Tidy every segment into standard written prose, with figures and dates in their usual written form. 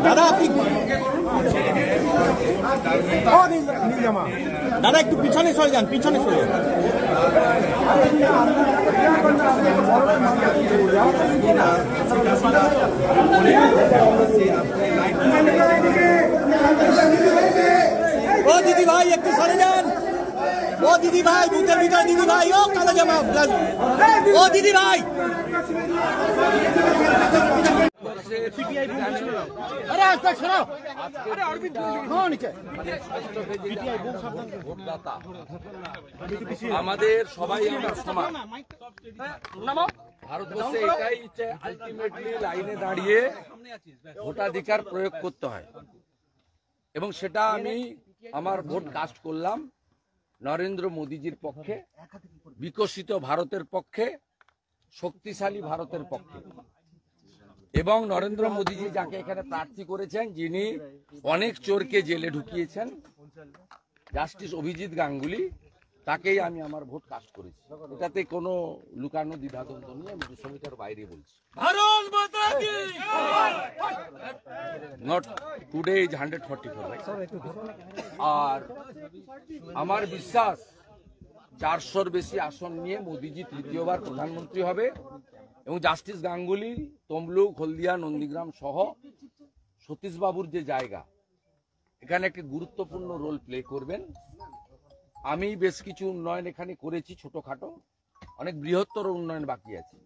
দাদা দাদা একটু পিছনে সরে যান, পিছনে সরে যান। ও দিদি ভাই একটু সরে যান। ও দিদি ভাই বুথের ভিতরে দিদি ভাই, ও কালো জামা, ও দিদি ভাই। আমাদের সবাই আমরা সমান। ভারতবর্ষে এটাই আলটিমেটলি লাইনে দাঁড়িয়ে ভোটাধিকার প্রয়োগ করতে হয়, এবং সেটা আমি আমার ভোট কাস্ট করলাম নরেন্দ্র মোদীজির পক্ষে, বিকশিত ভারতের পক্ষে, শক্তিশালী ভারতের পক্ষে। এবং নরেন্দ্র মোদীজি যাকে এখানে প্রার্থী করেছেন, যিনি অনেক চোরকে জেলে ঢুকিয়েছেন, জাস্টিস অভিজিৎ গাঙ্গুলি, তাকেই আমি আমার ভোট কাস্ট করেছি। এটাতে কোনো লুকানো দ্বিধাদ্বন্দ্ব নিয়ে আমি দুঃসময়টার বাইরে বলছি। Not today is 144, right? আর আমার বিশ্বাস 400-র বেশি আসন নিয়ে মোদীজি তৃতীয়বার প্রধানমন্ত্রী হবে, এবং জাস্টিস গাঙ্গুলি তমলুক, হলদিয়া, নন্দীগ্রাম সহ সতীশবাবুর যে জায়গা, এখানে একটি গুরুত্বপূর্ণ রোল প্লে করবেন। আমি বেশ কিছু উন্নয়ন এখানে করেছি, ছোটখাটো, অনেক বৃহত্তর উন্নয়ন বাকি আছে।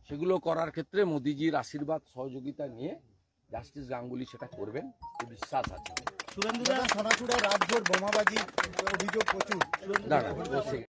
সেগুলো করার ক্ষেত্রে মোদীজির আশীর্বাদ সহযোগিতা নিয়ে জাস্টিস গাঙ্গুলি সেটা করবেন, এই বিশ্বাস আছে। সুরেন্দ্রদা, সোনাচূড়ায় রাতভর বোমাবাজি অভিযোগ প্রচুর। না